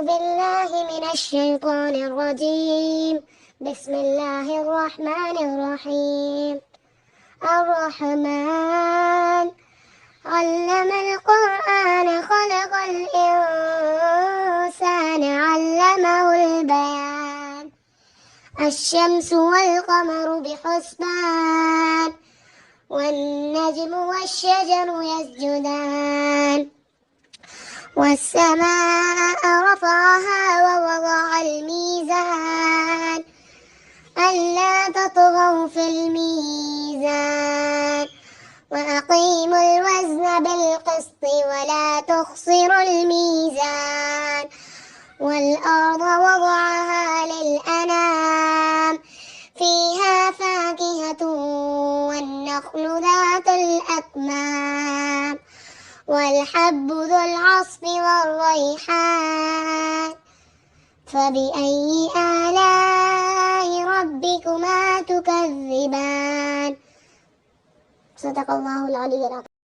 بالله من الشيطان الرجيم. بسم الله الرحمن الرحيم. الرحمن علم القرآن خلق الإنسان علمه البيان. الشمس والقمر بحسبان والنجم والشجر يسجدان والسماء رفعها ووضع الميزان ألا تطغوا في الميزان وأقيموا الوزن بالقسط ولا تخسروا الميزان والأرض وضعها للأنام فيها فاكهة والنخل ذات الأكمام والحب ذو العصف والريحان فبأي آلاء ربكما تكذبان. صدق الله العلي العظيم.